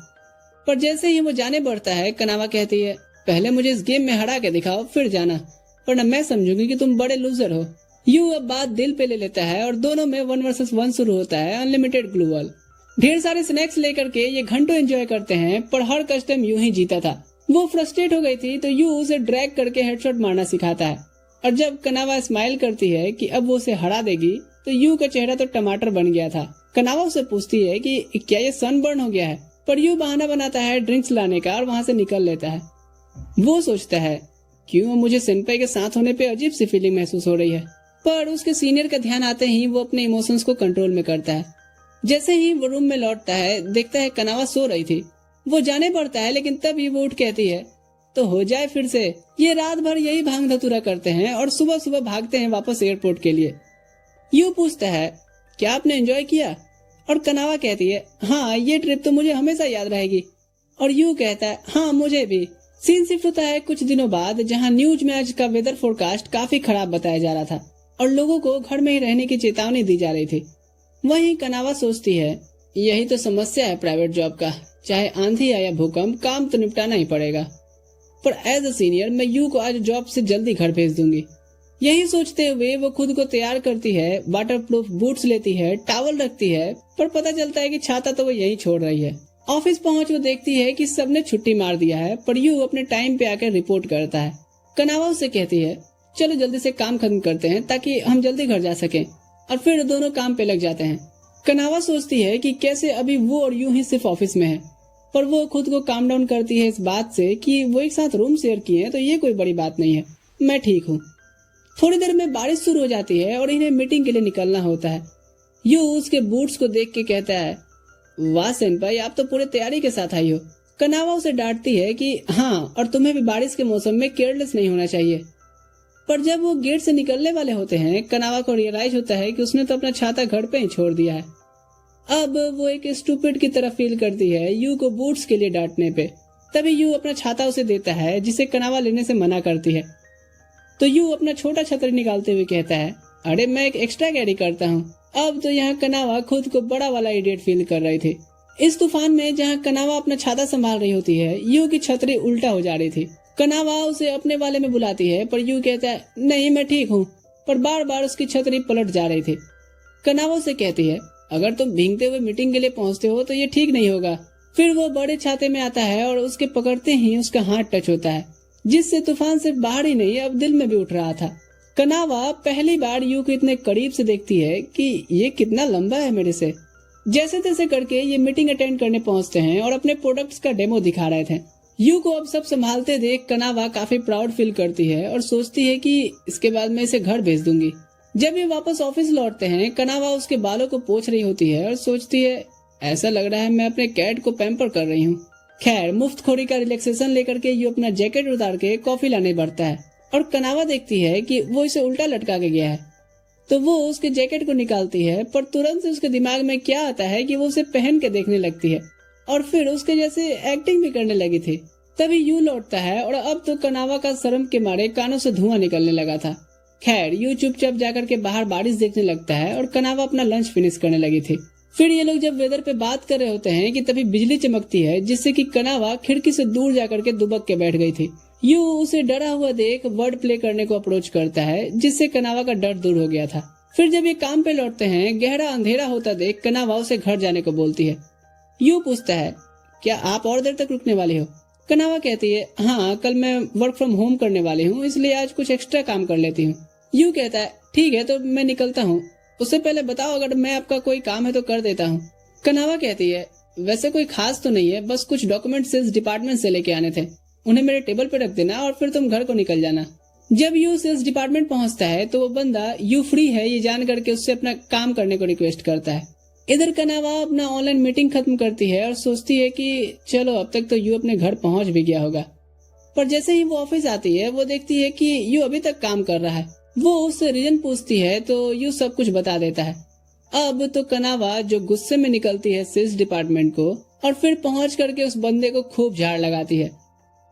पर जैसे ही वो जाने बढ़ता है कनावा कहती है, पहले मुझे इस गेम में हरा के दिखाओ फिर जाना, वरना मैं समझूंगी कि तुम बड़े लूजर हो। यू अब बात दिल पे ले लेता है और दोनों में 1 वर्सेस 1 शुरू होता है अनलिमिटेड ग्लू वॉल। ढेर सारे स्नैक्स लेकर के ये घंटों एंजॉय करते हैं, पर हर कस्टम यूं ही जीता था। वो फ्रस्ट्रेट हो गई थी तो यू उसे ड्रैग करके हेडशॉट मारना सिखाता है और जब कनावा स्माइल करती है कि अब वो उसे हरा देगी तो यू का चेहरा तो टमाटर बन गया था। कनावा उसे पूछती है कि क्या ये सनबर्न हो गया है, पर यू बहाना बनाता है ड्रिंक्स लाने का और वहाँ से निकल लेता है। वो सोचता है क्यों मुझे सेनपाई के साथ होने पे अजीब सी फीलिंग महसूस हो रही है, पर उसके सीनियर का ध्यान आते ही वो अपने इमोशंस को कंट्रोल में करता है। जैसे ही वो रूम में लौटता है देखता है कनावा सो रही थी। वो जाने पड़ता है लेकिन तभी वो उठ कहती है तो हो जाए फिर से। ये रात भर यही भांग धतूरा करते हैं और सुबह सुबह भागते हैं वापस एयरपोर्ट के लिए। यू पूछता है क्या आपने एंजॉय किया, और कनावा कहती है हाँ ये ट्रिप तो मुझे हमेशा याद रहेगी। और यू कहता है हाँ मुझे भी। सीन शिफ्ट होता है कुछ दिनों बाद, जहाँ न्यूज में आज का वेदर फोरकास्ट काफी खराब बताया जा रहा था और लोगों को घर में ही रहने की चेतावनी दी जा रही थी। वहीं कनावा सोचती है यही तो समस्या है प्राइवेट जॉब का, चाहे आंधी आया या भूकंप काम तो निपटाना ही पड़ेगा। पर एज अ सीनियर मैं यू को आज जॉब से जल्दी घर भेज दूंगी। यही सोचते हुए वो खुद को तैयार करती है, वाटरप्रूफ बूट्स लेती है, टॉवल रखती है, पर पता चलता है कि छाता तो वो यहीं छोड़ रही है। ऑफिस पहुंच वो देखती है कि सबने छुट्टी मार दिया है, पर यू अपने टाइम पे आकर रिपोर्ट करता है। कनावा उसे कहती है चलो जल्दी से काम खत्म करते हैं ताकि हम जल्दी घर जा सकें, और फिर दोनों काम पे लग जाते हैं। कनावा सोचती है कि कैसे अभी वो और यूं ही सिर्फ ऑफिस में है, पर वो खुद को काम डाउन करती है इस बात से कि वो एक साथ रूम शेयर किए हैं तो ये कोई बड़ी बात नहीं है, मैं ठीक हूँ। थोड़ी देर में बारिश शुरू हो जाती है और इन्हें मीटिंग के लिए निकलना होता है। यू उसके बूट्स को देख के कहता है वाह सेनपाई आप तो पूरे तैयारी के साथ आई हो। कनावा उसे डांटती है कि हाँ और तुम्हें भी बारिश के मौसम में केयरलेस नहीं होना चाहिए। पर जब वो गेट से निकलने वाले होते हैं कनावा को रियलाइज होता है कि उसने तो अपना छाता घर पे ही छोड़ दिया है। अब वो एक स्टूपिड की तरह फील करती है यू को बूट्स के लिए डांटने पे। तभी यू अपना छाता उसे देता है जिसे कनावा लेने से मना करती है। तो यू अपना छोटा छतरी निकालते हुए कहता है अरे मैं एक एक्स्ट्रा कैरी करता हूँ। अब तो यहाँ कनावा खुद को बड़ा वाला इडियट फील कर रही थी। इस तूफान में जहाँ कनावा अपना छाता संभाल रही होती है यू की छतरी उल्टा हो जा रही थी। कनावा उसे अपने वाले में बुलाती है पर यू कहता है नहीं मैं ठीक हूँ, पर बार बार उसकी छतरी पलट जा रही थी। कनावा उसे कहती है अगर तुम भीगते हुए मीटिंग के लिए पहुँचते हो तो ये ठीक नहीं होगा। फिर वो बड़े छाते में आता है और उसके पकड़ते ही उसका हाथ टच होता है, जिससे तूफान सिर्फ बाहर ही नहीं अब दिल में भी उठ रहा था। कनावा पहली बार यू को इतने करीब से देखती है कि ये कितना लंबा है मेरे से। जैसे तैसे करके ये मीटिंग अटेंड करने पहुंचते हैं और अपने प्रोडक्ट्स का डेमो दिखा रहे थे। यू को अब सब संभालते देख कनावा काफी प्राउड फील करती है और सोचती है कि इसके बाद मैं इसे घर भेज दूंगी। जब ये वापस ऑफिस लौटते हैं कनावा उसके बालों को पोंछ रही होती है और सोचती है ऐसा लग रहा है मैं अपने कैट को पैम्पर कर रही हूँ। खैर मुफ्तखोरी का रिलैक्सेशन लेकर के यू अपना जैकेट उतार के कॉफी लाने बढ़ता है और कनावा देखती है कि वो इसे उल्टा लटका के गया है। तो वो उसके जैकेट को निकालती है, पर तुरंत से उसके दिमाग में क्या आता है कि वो उसे पहन के देखने लगती है और फिर उसके जैसे एक्टिंग भी करने लगी थी। तभी यू लौटता है और अब तो कनावा का शर्म के मारे कानों से धुआं निकलने लगा था। खैर यू चुपचाप जाकर के बाहर बारिश देखने लगता है और कनावा अपना लंच फिनिश करने लगी थी। फिर ये लोग जब वेदर पे बात कर रहे होते हैं कि तभी बिजली चमकती है, जिससे कि कनावा खिड़की से दूर जाकर के दुबक के बैठ गई थी। यू उसे डरा हुआ देख वर्ड प्ले करने को अप्रोच करता है, जिससे कनावा का डर दूर हो गया था। फिर जब ये काम पे लौटते हैं गहरा अंधेरा होता देख कनावा उसे घर जाने को बोलती है। यू पूछता है क्या आप और देर तक रुकने वाली हो? कनावा कहती है हाँ कल मैं वर्क फ्रॉम होम करने वाली हूँ, इसलिए आज कुछ एक्स्ट्रा काम कर लेती हूँ। यू कहता है ठीक है तो मैं निकलता हूँ, उससे पहले बताओ अगर मैं आपका कोई काम है तो कर देता हूँ। कनावा कहती है वैसे कोई खास तो नहीं है, बस कुछ डॉक्यूमेंट सेल्स डिपार्टमेंट से लेके आने थे, उन्हें मेरे टेबल पे रख देना और फिर तुम घर को निकल जाना। जब यू सेल्स डिपार्टमेंट पहुंचता है तो वो बंदा यू फ्री है ये जान करके उससे अपना काम करने को रिक्वेस्ट करता है। इधर कनावा अपना ऑनलाइन मीटिंग खत्म करती है और सोचती है कि चलो अब तक तो यू अपने घर पहुंच भी गया होगा। पर जैसे ही वो ऑफिस आती है वो देखती है कि यू अभी तक काम कर रहा है। वो उससे रीजन पूछती है तो यू सब कुछ बता देता है। अब तो कनावा जो गुस्से में निकलती है सेल्स डिपार्टमेंट को और फिर पहुंच करके उस बंदे को खूब झाड़ लगाती है।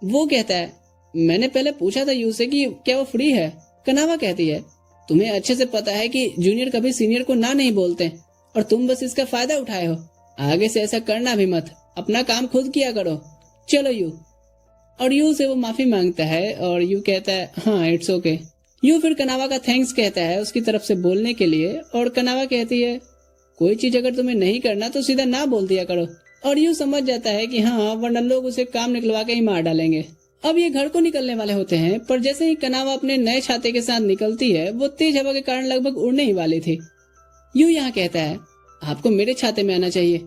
वो कहता है मैंने पहले पूछा था यू से कि क्या वो फ्री है। कनावा कहती है तुम्हें अच्छे से पता है कि जूनियर कभी सीनियर को ना नहीं बोलते और तुम बस इसका फायदा उठाए हो। आगे से ऐसा करना भी मत, अपना काम खुद किया करो। चलो यू। और यू से वो माफी मांगता है और यू कहता है हाँ इट्स ओके। यू फिर कनावा का थैंक्स कहता है उसकी तरफ से बोलने के लिए और कनावा कहती है कोई चीज अगर तुम्हें नहीं करना तो सीधा ना बोल दिया करो। और यू समझ जाता है कि हाँ वरना लोग उसे काम निकलवा के ही मार डालेंगे। अब ये घर को निकलने वाले होते हैं, पर जैसे ही कनावा अपने नए छाते के साथ निकलती है वो तेज हवा के कारण लगभग उड़ने ही वाली थी। यू यहाँ कहता है आपको मेरे छाते में आना चाहिए।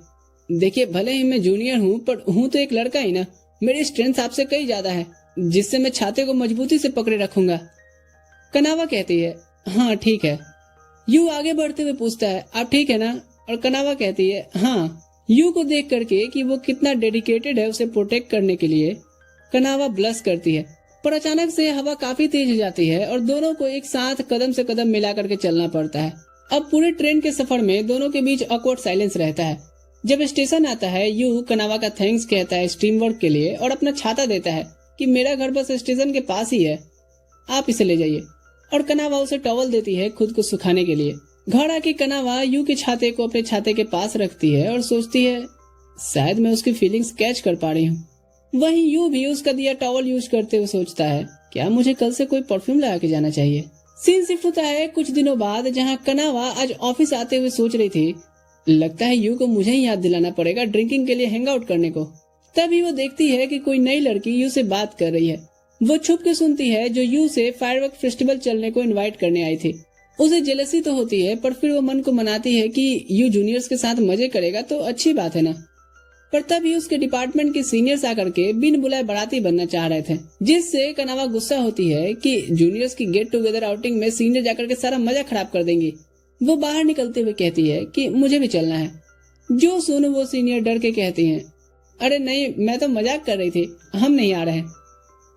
देखिए भले ही मैं जूनियर हूँ पर हूँ तो एक लड़का ही ना। मेरी स्ट्रेंथ आपसे कई ज्यादा है, जिससे मैं छाते को मजबूती से पकड़े रखूंगा। कनावा कहती है हाँ ठीक है। यू आगे बढ़ते हुए पूछता है आप ठीक है ना? और कनावा कहती है हाँ। यू को देख करके कि वो कितना डेडिकेटेड है उसे प्रोटेक्ट करने के लिए, कनावा ब्लश करती है। पर अचानक से हवा काफी तेज हो जाती है और दोनों को एक साथ कदम से कदम मिला करके चलना पड़ता है। अब पूरे ट्रेन के सफर में दोनों के बीच ऑकवर्ड साइलेंस रहता है। जब स्टेशन आता है यू कनावा का थैंक्स कहता है टीम वर्क के लिए और अपना छाता देता है कि मेरा घर बस स्टेशन के पास ही है, आप इसे ले जाइए। और कनावा उसे टॉवल देती है खुद को सुखाने के लिए। घर आके कनावा यू के छाते को अपने छाते के पास रखती है और सोचती है शायद मैं उसकी फीलिंग्स कैच कर पा रही हूँ। वहीं यू भी उसका दिया टॉवल यूज करते हुए सोचता है क्या मुझे कल से कोई परफ्यूम लगा के जाना चाहिए। सीन शिफ्ट होता है कुछ दिनों बाद, जहाँ कनावा आज ऑफिस आते हुए सोच रही थी लगता है यू को मुझे ही याद दिलाना पड़ेगा ड्रिंकिंग के लिए हैंग आउट करने को। तभी वो देखती है कि कोई नई लड़की यू से बात कर रही है। वो छुप के सुनती है जो यू से फायरवर्क फेस्टिवल चलने को इनवाइट करने आई थी। उसे जेलसी तो होती है पर फिर वो मन को मनाती है कि यू जूनियर्स के साथ मजे करेगा तो अच्छी बात है ना। पर तभी उसके डिपार्टमेंट के सीनियर्स आकर के बिन बुलाए बाराती बनना चाह रहे थे, जिससे कनावा गुस्सा होती है कि जूनियर्स की गेट टुगेदर आउटिंग में सीनियर जाकर के सारा मजा खराब कर देंगी। वो बाहर निकलते हुए कहती है कि मुझे भी चलना है। जो सुन वो सीनियर डर के कहती हैं अरे नहीं मैं तो मजाक कर रही थी, हम नहीं आ रहे हैं।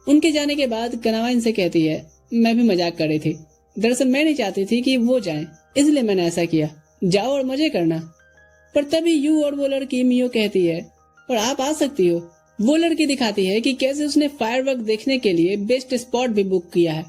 उनके जाने के बाद कनावा इनसे कहती है मैं भी मजाक कर रही थी, दरअसल मैं नहीं चाहती थी कि वो जाएं, इसलिए मैंने ऐसा किया, जाओ और मजे करना। पर तभी यू और वो लड़की मियो कहती है और आप आ सकती हो। वो लड़की दिखाती है कि कैसे उसने फायरवर्क देखने के लिए बेस्ट स्पॉट भी बुक किया है।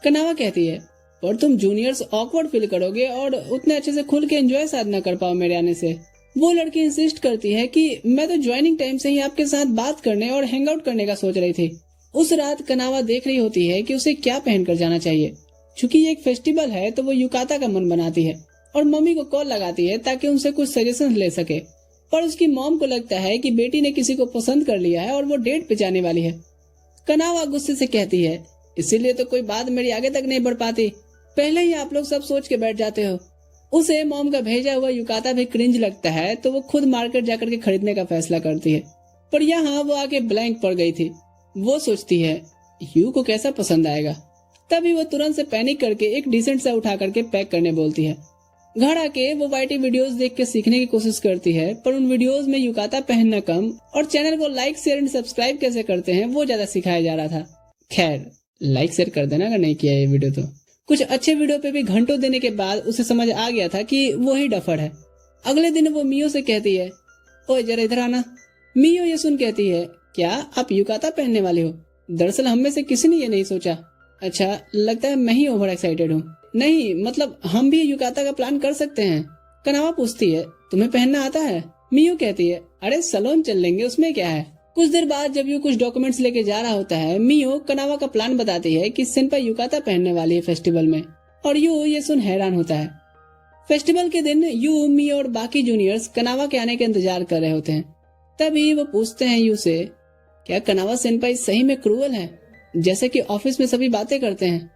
कनावा कहती है और तुम जूनियर्स ऑकवर्ड फील करोगे और उतने अच्छे से खुल के एंजॉय शायद न कर पाओ मेरे आने से। वो लड़की इंसिस्ट करती है कि मैं तो ज्वाइनिंग टाइम से ही आपके साथ बात करने और हैंग आउट करने का सोच रही थी। उस रात कनावा देख रही होती है कि उसे क्या पहनकर जाना चाहिए। चूंकि ये एक फेस्टिवल है तो वो युकाता का मन बनाती है और मम्मी को कॉल लगाती है ताकि उनसे कुछ सजेशन ले सके। पर उसकी मॉम को लगता है कि बेटी ने किसी को पसंद कर लिया है और वो डेट पे जाने वाली है। कनावा गुस्से से कहती है इसीलिए तो कोई बात मेरी आगे तक नहीं बढ़ पाती, पहले ही आप लोग सब सोच के बैठ जाते हो। उसे मॉम का भेजा हुआ युकाता भी क्रिंज लगता है तो वो खुद मार्केट जाकर के खरीदने का फैसला करती है। पर यहाँ वो आके ब्लैंक पड़ गई थी। वो सोचती है यू को कैसा पसंद आएगा। तभी वो तुरंत से पैनिक करके एक डिसेंट सा उठा करके पैक करने बोलती है। घर आके वो वाईटी वीडियोस देख के सीखने की कोशिश करती है, पर उन वीडियोस में युकाता पहनना कम और चैनल को लाइक शेयर एंड सब्सक्राइब कैसे करते हैं वो ज्यादा सिखाया जा रहा था। खैर लाइक शेयर कर देना अगर नहीं किया ये वीडियो तो। कुछ अच्छे वीडियो पे भी घंटों देने के बाद उसे समझ आ गया था कि वो ही डफर है। अगले दिन वो मियो से कहती है ओए जरा इधर आना। मियो ये सुन कहती है क्या आप युकाता पहनने वाले हो? दरअसल हम में से किसी ने ये नहीं सोचा। अच्छा लगता है मैं ही ओवर एक्साइटेड हूँ। नहीं मतलब हम भी युकाता का प्लान कर सकते हैं। कनावा पूछती है तुम्हें पहनना आता है? मियो कहती है अरे सलोन चल लेंगे उसमें क्या है। कुछ देर बाद जब यू कुछ डॉक्यूमेंट्स लेके जा रहा होता है, मियो कनावा का प्लान बताती है कि सेनपाई युकाता पहनने वाली है फेस्टिवल में, और यू ये सुन हैरान होता है। फेस्टिवल के दिन यू, मियो और बाकी जूनियर्स कनावा के आने का इंतजार कर रहे होते हैं। तभी वो पूछते हैं यू से क्या कनावा सेनपाई सही में क्रूअल है जैसे कि ऑफिस में सभी बातें करते हैं?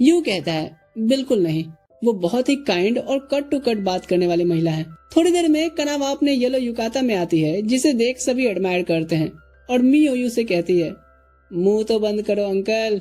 यू कहता है बिल्कुल नहीं, वो बहुत ही काइंड और कट टू कट बात करने वाली महिला है। थोड़ी देर में कनावा अपने येलो युकाता में आती है जिसे देख सभी एडमायर करते हैं और मियो यू से कहती है मुंह तो बंद करो अंकल।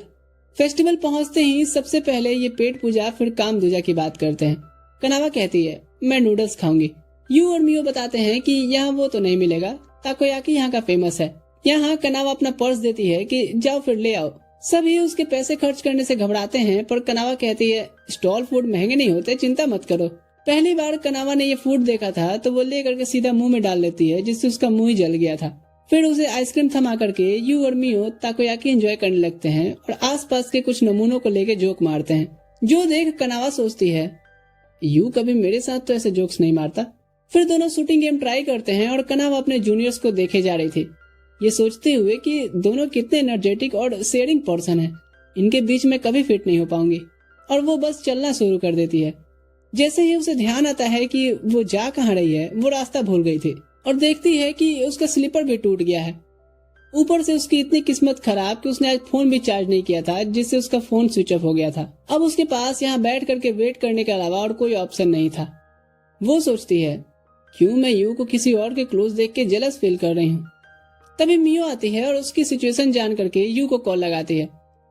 फेस्टिवल पहुंचते ही सबसे पहले ये पेट पूजा फिर काम दूजा की बात करते हैं। कनावा कहती है मैं नूडल्स खाऊंगी। यू और मियो बताते हैं कि यहाँ वो तो नहीं मिलेगा, ताकोयाकी यहाँ का फेमस है। यहाँ कनावा अपना पर्स देती है कि जाओ फिर ले आओ। सभी उसके पैसे खर्च करने से घबराते हैं, पर कनावा कहती है स्टॉल फूड महंगे नहीं होते, चिंता मत करो। पहली बार कनावा ने ये फूड देखा था तो वो ले करके सीधा मुंह में डाल लेती है, जिससे उसका मुंह ही जल गया था। फिर उसे आइसक्रीम थमा करके यू और मियो ताकोयाकी एंजॉय करने लगते हैं और आसपास के कुछ नमूनों को लेके जोक मारते हैं, जो देख कनावा सोचती है यू कभी मेरे साथ तो ऐसे जोक्स नहीं मारता। फिर दोनों शूटिंग गेम ट्राई करते हैं और कनावा अपने जूनियर्स को देखे जा रही थी, ये सोचते हुए कि दोनों कितने एनर्जेटिक और शेयरिंग पर्सन हैं, इनके बीच में कभी फिट नहीं हो पाऊंगी। और वो बस चलना शुरू कर देती है। जैसे ही उसे ध्यान आता है कि वो जा कहाँ रही है, वो रास्ता भूल गई थी और देखती है कि उसका स्लीपर भी टूट गया है। ऊपर से उसकी इतनी किस्मत खराब कि उसने आज फोन भी चार्ज नहीं किया था, जिससे उसका फोन स्विच ऑफ हो गया था। अब उसके पास यहाँ बैठ करके वेट करने के अलावा और कोई ऑप्शन नहीं था। वो सोचती है क्यों मैं यू को किसी और के क्लोज देख के जेलस फील कर रही हूँ। तभी मियो आती है और उसकी सिचुएशन जान करके यू को कॉल लगाती है।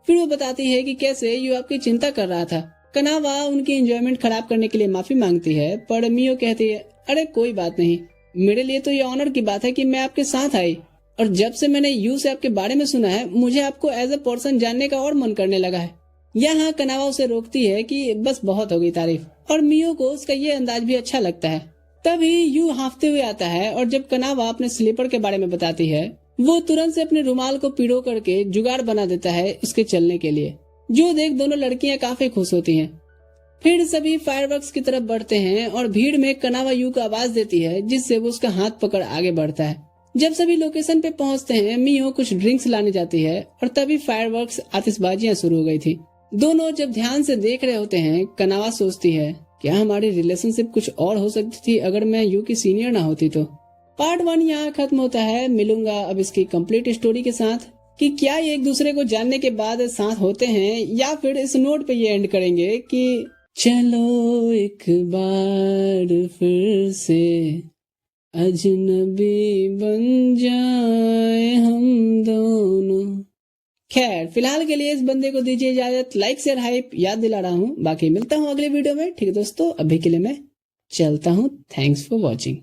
फिर वो बताती है कि कैसे यू आपकी चिंता कर रहा था। कनावा उनकी एंजॉयमेंट खराब करने के लिए माफी मांगती है, पर मियो कहती है, अरे कोई बात नहीं, मेरे लिए तो ये ऑनर की बात है कि मैं आपके साथ आई, और जब से मैंने यू से आपके बारे में सुना है मुझे आपको एज अ पर्सन जानने का और मन करने लगा है। यहाँ कनावा उसे रोकती है कि बस बहुत हो गई तारीफ, और मियो को उसका ये अंदाज भी अच्छा लगता है। तभी यू हांफते हुए आता है और जब कनावा अपने स्लीपर के बारे में बताती है, वो तुरंत से अपने रुमाल को पिरो करके जुगाड़ बना देता है उसके चलने के लिए, जो देख दोनों लड़कियां काफी खुश होती हैं। फिर सभी फायरवर्क्स की तरफ बढ़ते हैं और भीड़ में कनावा यू को आवाज देती है, जिससे वो उसका हाथ पकड़ आगे बढ़ता है। जब सभी लोकेशन पे पहुंचते हैं, मियो कुछ ड्रिंक्स लाने जाती है और तभी फायरवर्क्स आतिशबाजियां शुरू हो गई थी। दोनों जब ध्यान से देख रहे होते हैं, कनावा सोचती है क्या हमारी रिलेशनशिप कुछ और हो सकती थी अगर मैं यू की सीनियर ना होती तो। पार्ट 1 यहाँ खत्म होता है। मिलूंगा अब इसकी कंप्लीट स्टोरी के साथ कि क्या ये एक दूसरे को जानने के बाद साथ होते हैं, या फिर इस नोट पे ये एंड करेंगे कि चलो एक बार फिर से अजनबी बन जाए हम दोनों। खैर फिलहाल के लिए इस बंदे को दीजिए इजाजत। लाइक शेयर हाइप याद दिला रहा हूँ। बाकी मिलता हूँ अगले वीडियो में। ठीक है दोस्तों, अभी के लिए मैं चलता हूँ। Thanks for watching.